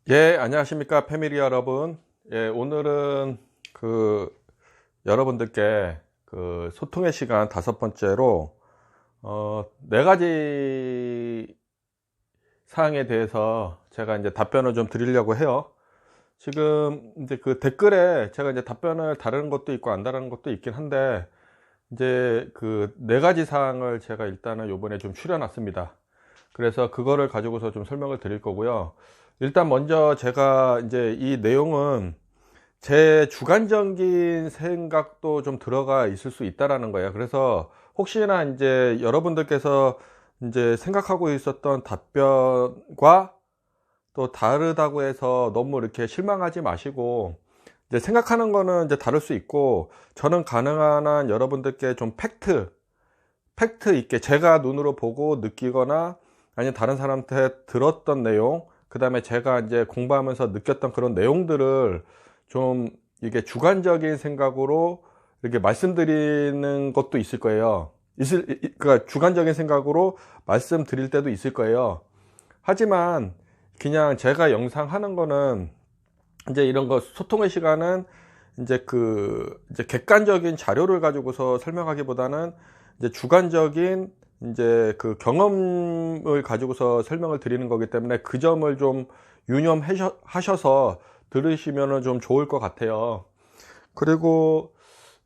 예, 안녕하십니까, 패밀리 여러분. 예, 오늘은 여러분들께 소통의 시간 다섯 번째로, 네 가지 사항에 대해서 제가 이제 답변을 좀 드리려고 해요. 지금 이제 댓글에 제가 이제 답변을 다루는 것도 있고 안 다루는 것도 있긴 한데, 이제 네 가지 사항을 제가 일단은 요번에 좀 추려놨습니다. 그래서 그거를 가지고서 좀 설명을 드릴 거고요. 일단 먼저 제가 이제 이 내용은 제 주관적인 생각도 좀 들어가 있을 수 있다라는 거예요. 그래서 혹시나 이제 여러분들께서 이제 생각하고 있었던 답변과 또 다르다고 해서 너무 이렇게 실망하지 마시고, 이제 생각하는 거는 이제 다를 수 있고, 저는 가능한 한 여러분들께 좀 팩트 있게 제가 눈으로 보고 느끼거나 아니면 다른 사람한테 들었던 내용, 그 다음에 제가 이제 공부하면서 느꼈던 그런 내용들을 좀 이게 주관적인 생각으로 이렇게 말씀드리는 것도 있을 거예요. 그러니까 주관적인 생각으로 말씀드릴 때도 있을 거예요. 하지만 그냥 제가 영상 하는 거는 이제 이런 거 소통의 시간은 이제 이제 객관적인 자료를 가지고서 설명하기보다는 이제 주관적인 이제 경험을 가지고서 설명을 드리는 거기 때문에 그 점을 좀 유념하셔서 들으시면은 좀 좋을 것 같아요. 그리고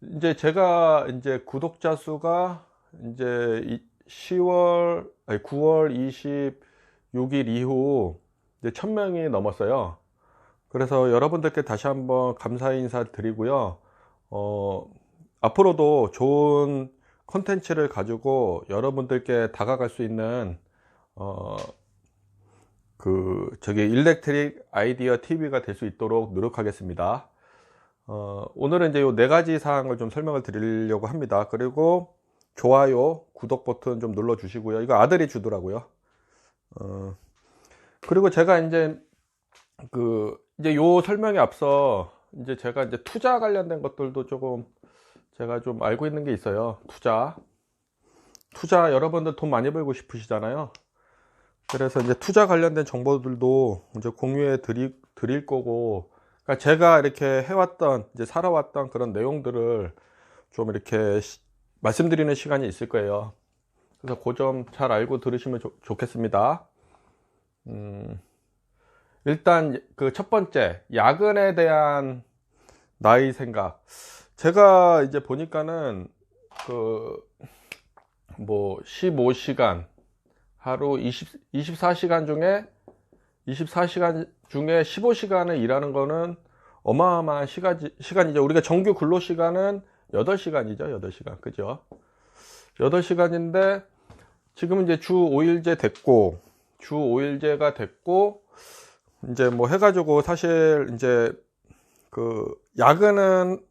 이제 제가 이제 구독자 수가 이제 9월 26일 이후 이제 1000명이 넘었어요. 그래서 여러분들께 다시 한번 감사 인사 드리고요. 앞으로도 좋은 콘텐츠를 가지고 여러분들께 다가갈 수 있는 일렉트릭 아이디어 TV가 될 수 있도록 노력하겠습니다. 오늘은 이제 요 네 가지 사항을 좀 설명을 드리려고 합니다. 그리고 좋아요, 구독 버튼 좀 눌러 주시고요. 이거 아들이 주더라고요. 그리고 제가 이제 요 설명에 앞서 이제 제가 이제 투자 관련된 것들도 조금 제가 좀 알고 있는 게 있어요. 투자 여러분들 돈 많이 벌고 싶으시잖아요. 그래서 이제 투자 관련된 정보들도 이제 공유해 드릴 거고, 그러니까 제가 이렇게 해왔던 이제 살아왔던 그런 내용들을 좀 이렇게 말씀드리는 시간이 있을 거예요. 그래서 그 점 잘 알고 들으시면 좋겠습니다. 일단 첫 번째, 야근에 대한 나의 생각. 제가 이제 보니까는 15시간 하루 24시간 중에 15시간을 일하는 거는 어마어마한 시간이죠. 우리가 정규 근로 시간은 8시간이죠. 8시간. 그죠? 8시간인데 지금 이제 주 5일제가 됐고 이제 뭐 해가지고 사실 이제 야근은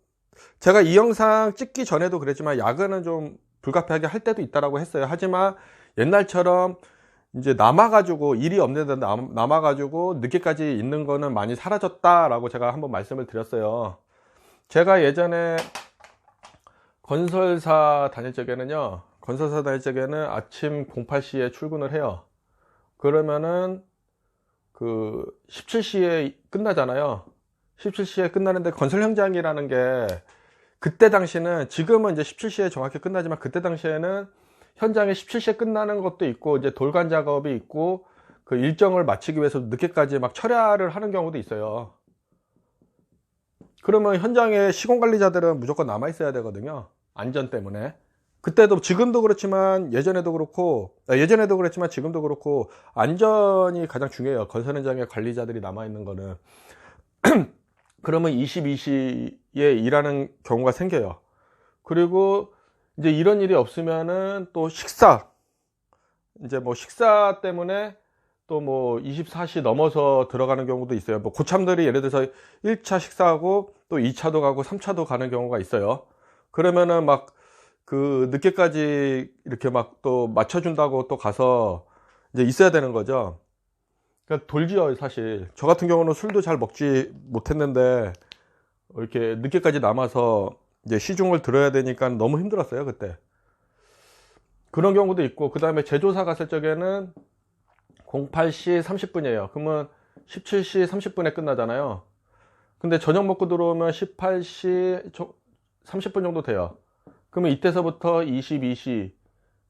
제가 이 영상 찍기 전에도 그랬지만 야근은 좀 불가피하게 할 때도 있다라고 했어요. 하지만 옛날처럼 이제 남아가지고 일이 없는데 남아가지고 늦게까지 있는 거는 많이 사라졌다라고 제가 한번 말씀을 드렸어요. 제가 예전에 건설사 다닐 적에는 아침 08시에 출근을 해요. 그러면은 17시에 끝나잖아요. 17시에 끝나는데 건설 현장이라는 게 그때 당시는, 지금은 이제 17시에 정확히 끝나지만 그때 당시에는 현장에 17시에 끝나는 것도 있고 이제 돌관 작업이 있고 그 일정을 마치기 위해서 늦게까지 막 철야를 하는 경우도 있어요. 그러면 현장에 시공관리자들은 무조건 남아 있어야 되거든요. 안전 때문에. 그때도 지금도 그렇지만 예전에도 그랬지만 지금도 그렇고 안전이 가장 중요해요. 건설 현장에 관리자들이 남아 있는 거는. 그러면 22시에 일하는 경우가 생겨요. 그리고 이제 이런 일이 없으면은 또 식사 때문에 또 24시 넘어서 들어가는 경우도 있어요. 고참들이 예를 들어서 1차 식사하고 또 2차도 가고 3차도 가는 경우가 있어요. 그러면은 늦게까지 이렇게 또 맞춰준다고 또 가서 이제 있어야 되는 거죠. 그러니까 돌지요, 사실. 저 같은 경우는 술도 잘 먹지 못했는데 이렇게 늦게까지 남아서 이제 시중을 들어야 되니까 너무 힘들었어요, 그때. 그런 경우도 있고, 그 다음에 제조사 갔을 적에는 08시 30분이에요. 그러면 17시 30분에 끝나잖아요. 근데 저녁 먹고 들어오면 18시 30분 정도 돼요. 그러면 이때서부터 22시,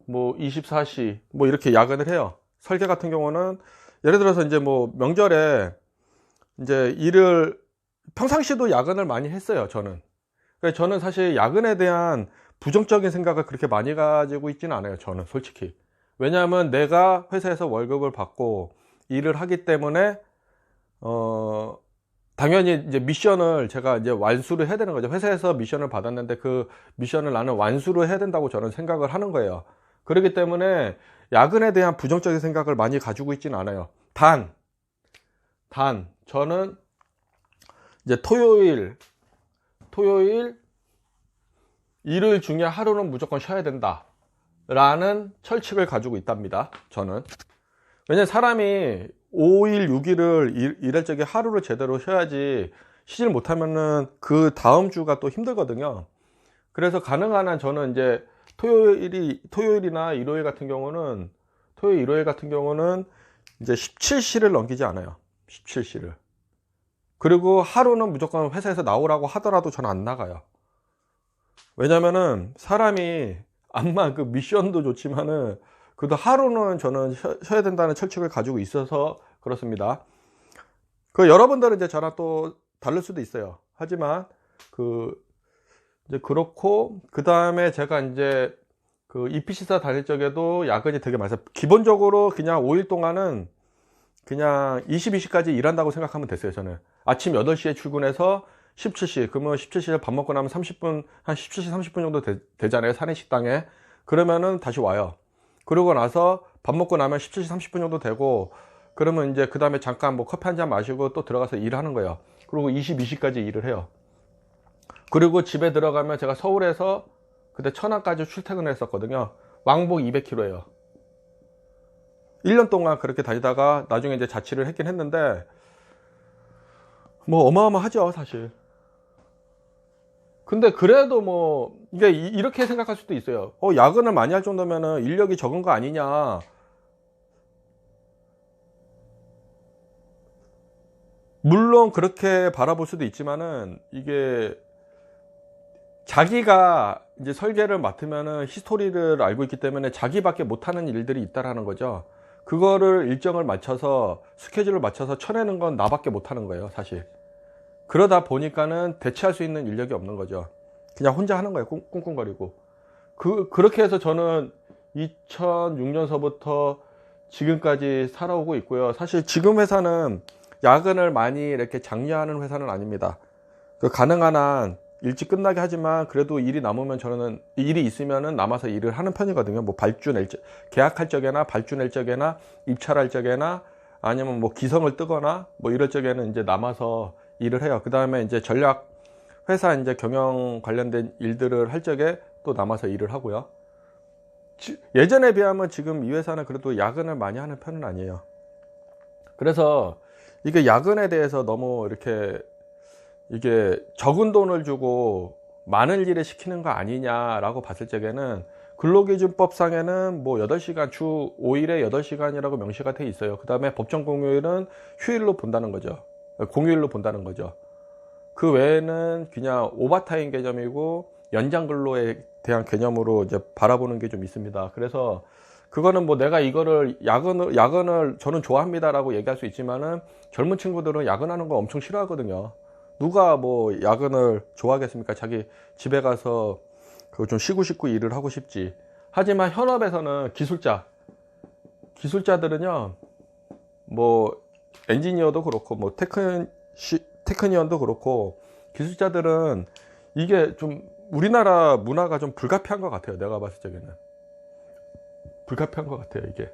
뭐 24시, 뭐 이렇게 야근을 해요. 설계 같은 경우는 예를 들어서 이제 뭐 명절에 이제 일을 평상시도 야근을 많이 했어요, 저는. 그러니까 저는 사실 야근에 대한 부정적인 생각을 그렇게 많이 가지고 있지는 않아요, 저는 솔직히. 왜냐하면 내가 회사에서 월급을 받고 일을 하기 때문에 당연히 이제 미션을 제가 이제 완수를 해야 되는 거죠. 회사에서 미션을 받았는데 그 미션을 나는 완수를 해야 된다고 저는 생각을 하는 거예요. 그렇기 때문에 야근에 대한 부정적인 생각을 많이 가지고 있지는 않아요. 단 저는 이제 토요일 일요일 중에 하루는 무조건 쉬어야 된다 라는 철칙을 가지고 있답니다, 저는. 왜냐면 사람이 5일 6일을 일할 적에 하루를 제대로 쉬어야지, 쉬질 못하면은 그 다음 주가 또 힘들거든요. 그래서 가능한 한 저는 이제 토요일이나 일요일 같은 경우는 이제 17시를 넘기지 않아요. 17시를. 그리고 하루는 무조건 회사에서 나오라고 하더라도 저는 안 나가요. 왜냐면은 사람이 암만 그 미션도 좋지만은 그래도 하루는 저는 쉬어야 된다는 철칙을 가지고 있어서 그렇습니다. 그 여러분들은 이제 저랑 또 다를 수도 있어요. 하지만 이제 그렇고, 그 다음에 제가 이제 그 EPC사 다닐 적에도 야근이 되게 많아요. 기본적으로 그냥 5일 동안은 그냥 22시까지 일한다고 생각하면 됐어요, 저는. 아침 8시에 출근해서 17시, 그러면 17시에 밥 먹고 나면 30분, 한 17시 30분 정도 되잖아요, 사내식당에. 그러면은 다시 와요. 그러고 나서 밥 먹고 나면 17시 30분 정도 되고, 그러면 이제 그 다음에 잠깐 뭐 커피 한 잔 마시고 또 들어가서 일하는 거예요. 그리고 22시까지 일을 해요. 그리고 집에 들어가면 제가 서울에서 그때 천안까지 출퇴근을 했었거든요. 왕복 200km예요. 1년 동안 그렇게 다니다가 나중에 이제 자취를 했긴 했는데, 뭐 어마어마하죠, 사실. 근데 그래도 뭐 이게 이렇게 생각할 수도 있어요. 야근을 많이 할 정도면은 인력이 적은 거 아니냐. 물론 그렇게 바라볼 수도 있지만은, 이게 자기가 이제 설계를 맡으면은 히스토리를 알고 있기 때문에 자기밖에 못하는 일들이 있다라는 거죠. 그거를 일정을 맞춰서, 스케줄을 맞춰서 쳐내는 건 나밖에 못하는 거예요, 사실. 그러다 보니까는 대체할 수 있는 인력이 없는 거죠. 그냥 혼자 하는 거예요, 꿍꿍거리고. 그렇게 해서 저는 2006년서부터 지금까지 살아오고 있고요. 사실 지금 회사는 야근을 많이 이렇게 장려하는 회사는 아닙니다. 가능한 한 일찍 끝나게 하지만 그래도 일이 남으면 저는 일이 있으면은 남아서 일을 하는 편이거든요. 뭐 발주 낼 적, 계약할 적에나 발주 낼 적에나 입찰할 적에나 아니면 뭐 기성을 뜨거나 뭐 이럴 적에는 이제 남아서 일을 해요. 그 다음에 이제 전략 회사 이제 경영 관련된 일들을 할 적에 또 남아서 일을 하고요. 예전에 비하면 지금 이 회사는 그래도 야근을 많이 하는 편은 아니에요. 그래서 이게 야근에 대해서 너무 이게 적은 돈을 주고 많은 일을 시키는 거 아니냐라고 봤을 적에는, 근로기준법상에는 뭐 8시간, 주 5일에 8시간이라고 명시가 돼 있어요. 그 다음에 법정 공휴일은 휴일로 본다는 거죠. 공휴일로 본다는 거죠. 그 외에는 그냥 오버타임 개념이고 연장 근로에 대한 개념으로 이제 바라보는 게 좀 있습니다. 그래서 그거는 뭐 내가 이거를 야근을 저는 좋아합니다라고 얘기할 수 있지만은, 젊은 친구들은 야근하는 거 엄청 싫어하거든요. 누가 뭐 야근을 좋아하겠습니까? 자기 집에 가서 그거 좀 쉬고 싶고 일을 하고 싶지. 하지만 현업에서는 기술자들은요, 뭐 엔지니어도 그렇고 뭐 테크니언도 그렇고, 기술자들은 이게 좀 우리나라 문화가 좀 불가피한 것 같아요. 내가 봤을 적에는 불가피한 것 같아요. 이게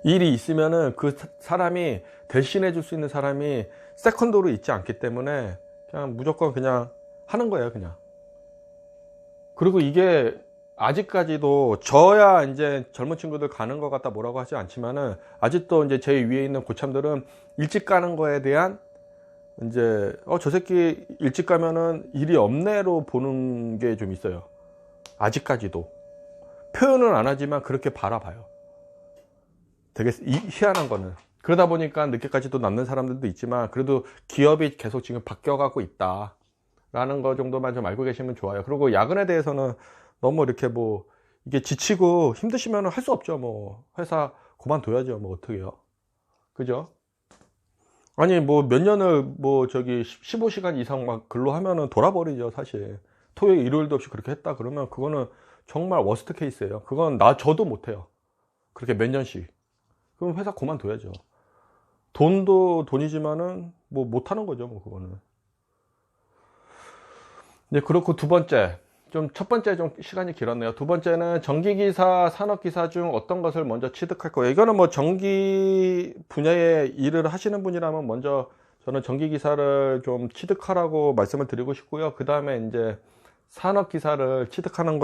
일이 있으면은 그 사람이 대신해 줄 수 있는 사람이 세컨도로 있지 않기 때문에 그냥 무조건 그냥 하는 거예요, 그냥. 그리고 이게 아직까지도, 저야 이제 젊은 친구들 가는 것 같다 뭐라고 하지 않지만은, 아직도 이제 제 위에 있는 고참들은 일찍 가는 거에 대한 이제 저 새끼 일찍 가면은 일이 없네로 보는 게 좀 있어요. 아직까지도 표현은 안 하지만 그렇게 바라봐요. 되게 희한한 거는. 그러다 보니까 늦게까지도 남는 사람들도 있지만, 그래도 기업이 계속 지금 바뀌어가고 있다 라는 거 정도만 좀 알고 계시면 좋아요. 그리고 야근에 대해서는 너무 이렇게 뭐 이게 지치고 힘드시면 할 수 없죠. 뭐 회사 그만둬야죠. 뭐 어떡해요, 그죠? 아니 뭐 몇 년을 뭐 저기 15시간 이상 막 근로하면은 돌아버리죠 사실. 토요일 일요일도 없이 그렇게 했다 그러면 그거는 정말 워스트 케이스예요. 그건 저도 못해요, 그렇게 몇 년씩. 그럼 회사 그만둬야죠. 돈도 돈이지만은 뭐 못하는 거죠 뭐 그거는. 네, 그렇고 두 번째, 좀 첫 번째 좀 시간이 길었네요. 두 번째는 전기기사, 산업기사 중 어떤 것을 먼저 취득할 거예요. 이거는 뭐 전기 분야에 일을 하시는 분이라면 먼저 저는 전기기사를 좀 취득하라고 말씀을 드리고 싶고요. 그 다음에 이제 산업기사를 취득하는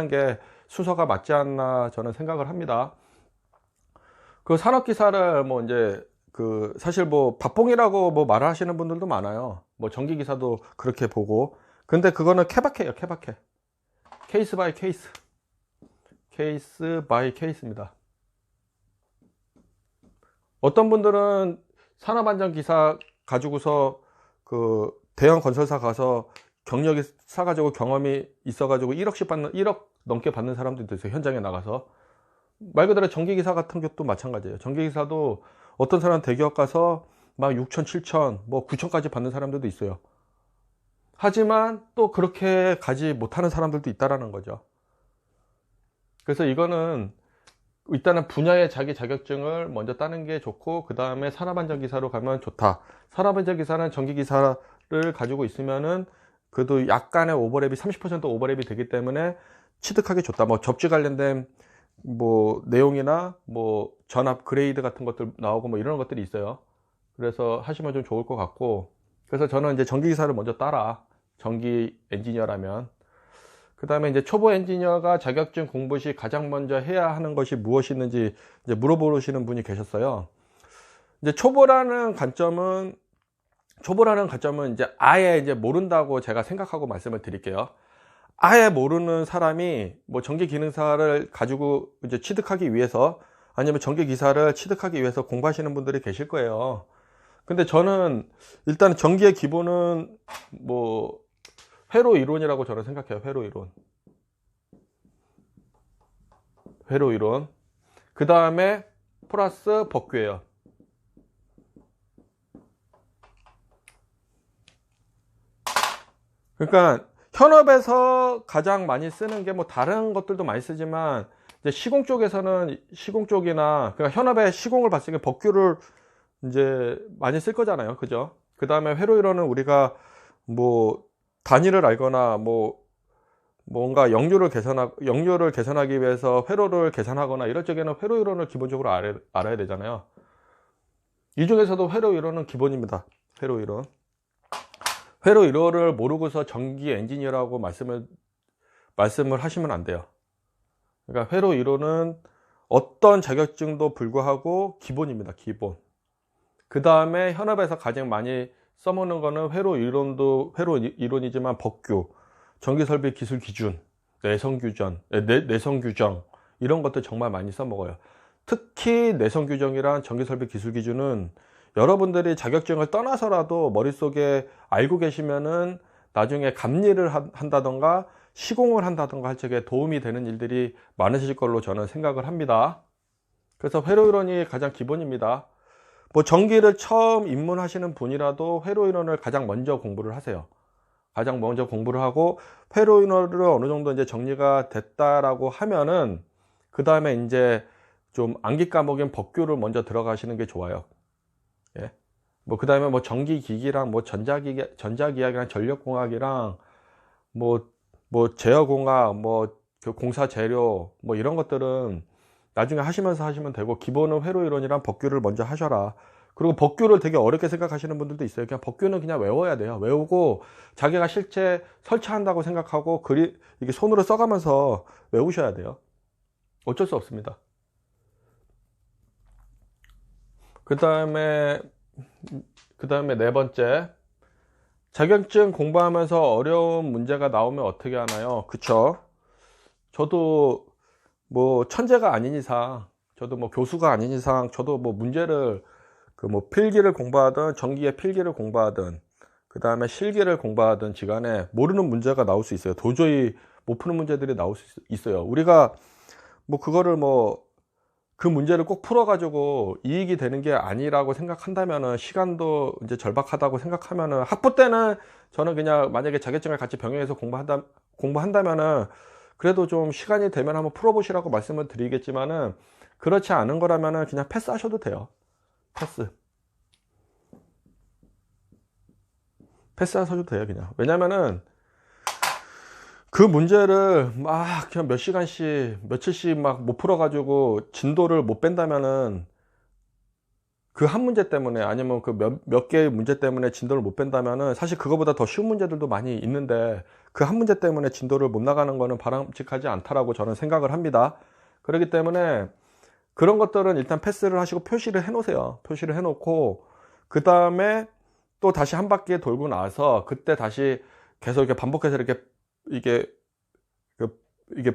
게 순서가 맞지 않나 저는 생각을 합니다. 그 산업기사를 뭐 이제 그 사실 뭐 밥봉이라고 뭐 말을 하시는 분들도 많아요. 뭐 전기기사도 그렇게 보고. 근데 그거는 케바케예요, 케바케. 케이스 바이 케이스. 케이스 바이 케이스입니다. 어떤 분들은 산업안전기사 가지고서 그 대형 건설사 가서 경력이 쌓아가지고 경험이 있어가지고 1억 넘게 받는 사람들도 있어요. 현장에 나가서. 말 그대로 전기기사 같은 것도 마찬가지예요. 전기기사도 어떤 사람 대기업 가서 막 6천, 7천, 뭐 9천까지 받는 사람들도 있어요. 하지만 또 그렇게 가지 못하는 사람들도 있다라는 거죠. 그래서 이거는 일단은 분야의 자기 자격증을 먼저 따는 게 좋고, 그 다음에 산업안전기사로 가면 좋다. 산업안전기사는 전기기사를 가지고 있으면은 그래도 약간의 오버랩이 30% 오버랩이 되기 때문에 취득하기 좋다. 뭐 접지 관련된 뭐 내용이나 뭐 전압 그레이드 같은 것들 나오고 뭐 이런 것들이 있어요. 그래서 하시면 좀 좋을 것 같고, 그래서 저는 이제 전기기사를 먼저 따라, 전기 엔지니어라면. 그 다음에 이제 초보 엔지니어가 자격증 공부 시 가장 먼저 해야 하는 것이 무엇이 있는지 이제 물어보시는 분이 계셨어요. 이제 초보라는 관점은 이제 아예 이제 모른다고 제가 생각하고 말씀을 드릴게요. 아예 모르는 사람이 뭐 전기 기능사를 가지고 이제 취득하기 위해서, 아니면 전기 기사를 취득하기 위해서 공부하시는 분들이 계실 거예요. 근데 저는 일단 전기의 기본은 뭐 회로 이론이라고 저는 생각해요. 회로 이론. 그 다음에 플러스 법규예요. 그러니까 현업에서 가장 많이 쓰는 게 뭐 다른 것들도 많이 쓰지만, 이제 시공 쪽에서는 시공 쪽이나, 그러니까 현업의 시공을 봤을 때 법규를 이제 많이 쓸 거잖아요. 그죠? 그 다음에 회로 이론은 우리가 뭐 단위를 알거나 뭐 뭔가 역류를 개선하기 위해서 회로를 계산하거나 이럴 적에는 회로 이론을 기본적으로 알아야 되잖아요. 이 중에서도 회로 이론은 기본입니다. 회로 이론을 모르고서 전기 엔지니어라고 말씀을 하시면 안 돼요. 그러니까 회로 이론은 어떤 자격증도 불구하고 기본입니다. 기본. 그 다음에 현업에서 가장 많이 써먹는 거는 회로 이론이지만 법규, 전기설비 기술 기준, 내성 규정 이런 것들 정말 많이 써먹어요. 특히 내성 규정이랑 전기설비 기술 기준은 여러분들이 자격증을 떠나서라도 머릿속에 알고 계시면은 나중에 감리를 한다던가 시공을 한다던가 할 적에 도움이 되는 일들이 많으실 걸로 저는 생각을 합니다. 그래서 회로 이론이 가장 기본입니다. 뭐 전기를 처음 입문하시는 분이라도 회로 이론을 가장 먼저 공부를 하세요. 가장 먼저 공부를 하고 회로 이론을 어느 정도 이제 정리가 됐다라고 하면은 그 다음에 이제 좀 암기 과목인 법규를 먼저 들어가시는 게 좋아요. 예. 뭐 그 다음에 뭐 전기기기랑 뭐 전자기학이랑 전력공학이랑 뭐 제어공학, 뭐 그 공사재료 뭐 이런 것들은 나중에 하시면서 하시면 되고, 기본은 회로 이론이랑 법규를 먼저 하셔라. 그리고 법규를 되게 어렵게 생각하시는 분들도 있어요. 그냥 법규는 그냥 외워야 돼요. 외우고 자기가 실제 설치한다고 생각하고 이게 손으로 써가면서 외우셔야 돼요. 어쩔 수 없습니다. 그 다음에 네 번째, 자격증 공부하면서 어려운 문제가 나오면 어떻게 하나요? 그쵸? 저도 뭐 천재가 아닌 이상 저도 뭐 교수가 아닌 이상 저도 뭐 문제를 그 뭐 필기를 공부하든 전기의 필기를 공부하든 그 다음에 실기를 공부하든 지간에 모르는 문제가 나올 수 있어요. 도저히 못 푸는 문제들이 나올 수 있어요. 우리가 뭐 그거를 뭐 그 문제를 꼭 풀어가지고 이익이 되는 게 아니라고 생각한다면은, 시간도 이제 절박하다고 생각하면은, 학부 때는 저는 그냥 만약에 자격증을 같이 병행해서 공부한다면은 그래도 좀 시간이 되면 한번 풀어보시라고 말씀을 드리겠지만은, 그렇지 않은 거라면은 그냥 패스하셔도 돼요. 패스하셔도 돼요, 그냥. 왜냐면은 그 문제를 막 그냥 몇 시간씩 며칠씩 막 못 풀어가지고 진도를 못 뺀다면은, 그 한 문제 때문에, 아니면 그 몇 개의 문제 때문에 진도를 못 뺀다면은, 사실 그거보다 더 쉬운 문제들도 많이 있는데 그 한 문제 때문에 진도를 못 나가는 거는 바람직하지 않다라고 저는 생각을 합니다. 그렇기 때문에 그런 것들은 일단 패스를 하시고 표시를 해 놓으세요. 표시를 해 놓고 그 다음에 또 다시 한 바퀴 돌고 나서 그때 다시 계속 이렇게 반복해서 이게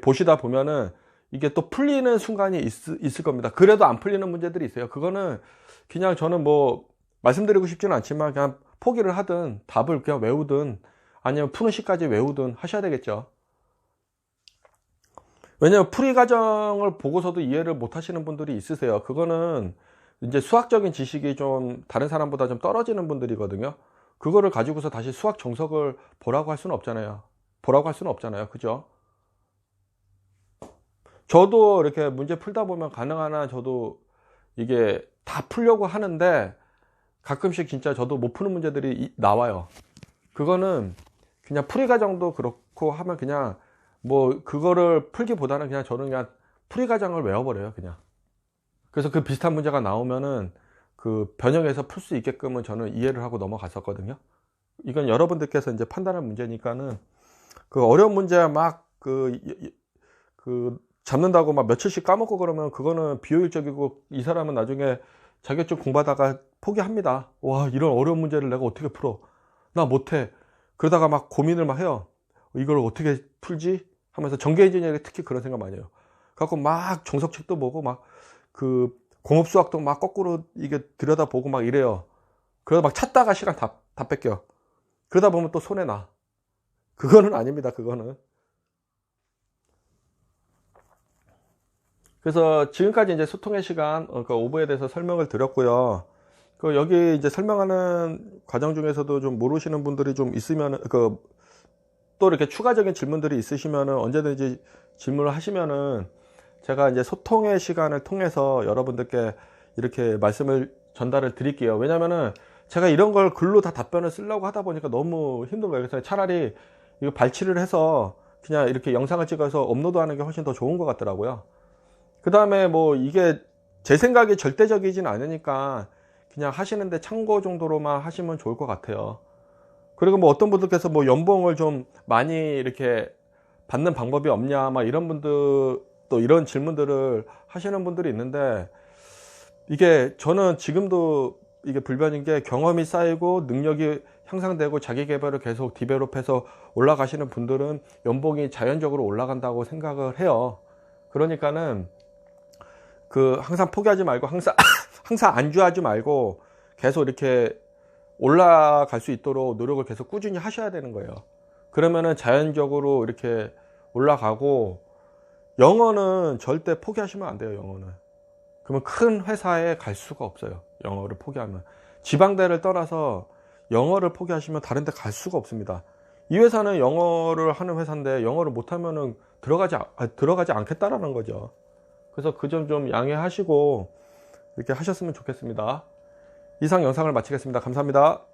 보시다 보면은 이게 또 풀리는 순간이 있을 겁니다. 그래도 안 풀리는 문제들이 있어요. 그거는 그냥 저는 뭐 말씀드리고 싶지는 않지만 그냥 포기를 하든 답을 그냥 외우든 아니면 푸는 시까지 외우든 하셔야 되겠죠. 왜냐면 풀이 과정을 보고서도 이해를 못 하시는 분들이 있으세요. 그거는 이제 수학적인 지식이 좀 다른 사람보다 좀 떨어지는 분들이거든요. 그거를 가지고서 다시 수학 정석을 보라고 할 수는 없잖아요. 그죠? 저도 이렇게 문제 풀다 보면 가능한 한 저도 이게 다 풀려고 하는데 가끔씩 진짜 저도 못 푸는 문제들이 나와요. 그거는 그냥 풀이 과정도 그렇고 하면 그냥 뭐 그거를 풀기보다는 그냥 저는 그냥 풀이 과정을 외워버려요, 그냥. 그래서 그 비슷한 문제가 나오면은 그 변형해서 풀 수 있게끔은 저는 이해를 하고 넘어갔었거든요. 이건 여러분들께서 이제 판단할 문제니까는, 그 어려운 문제 막 잡는다고 막 며칠씩 까먹고 그러면 그거는 비효율적이고, 이 사람은 나중에 자격증 공부하다가 포기합니다. 와, 이런 어려운 문제를 내가 어떻게 풀어? 나 못해. 그러다가 막 고민을 막 해요. 이걸 어떻게 풀지? 하면서 전기 인지니어링 특히 그런 생각 많이 해요. 그래갖고 막 정석책도 보고 막 그 공업수학도 막 거꾸로 이게 들여다보고 막 이래요. 그러다 막 찾다가 시간 다 뺏겨. 그러다 보면 또 손해나. 그거는 아닙니다, 그거는. 그래서 지금까지 이제 소통의 시간, 그 오버에 대해서 설명을 드렸고요. 그 여기 이제 설명하는 과정 중에서도 좀 모르시는 분들이 좀 있으면, 또 이렇게 추가적인 질문들이 있으시면은 언제든지 질문을 하시면은 제가 이제 소통의 시간을 통해서 여러분들께 이렇게 말씀을 전달을 드릴게요. 왜냐면은 제가 이런 걸 글로 다 답변을 쓰려고 하다 보니까 너무 힘든 거예요. 그래서 차라리 이거 발치를 해서 그냥 이렇게 영상을 찍어서 업로드하는 게 훨씬 더 좋은 것 같더라고요. 그 다음에 뭐 이게 제 생각이 절대적이진 않으니까 그냥 하시는데 참고 정도로만 하시면 좋을 것 같아요. 그리고 뭐 어떤 분들께서 뭐 연봉을 좀 많이 이렇게 받는 방법이 없냐, 막 이런 분들, 또 이런 질문들을 하시는 분들이 있는데, 이게 저는 지금도 이게 불변인 게, 경험이 쌓이고 능력이 향상되고 자기 개발을 계속 디벨롭해서 올라가시는 분들은 연봉이 자연적으로 올라간다고 생각을 해요. 그러니까는 항상 포기하지 말고 항상 안주하지 말고 계속 이렇게 올라갈 수 있도록 노력을 계속 꾸준히 하셔야 되는 거예요. 그러면은 자연적으로 이렇게 올라가고, 영어는 절대 포기하시면 안 돼요, 영어는. 그러면 큰 회사에 갈 수가 없어요, 영어를 포기하면. 지방대를 떠나서 영어를 포기하시면 다른 데 갈 수가 없습니다. 이 회사는 영어를 하는 회사인데 영어를 못하면은 들어가지 않겠다라는 거죠. 그래서 그 점 좀 양해하시고 이렇게 하셨으면 좋겠습니다. 이상 영상을 마치겠습니다. 감사합니다.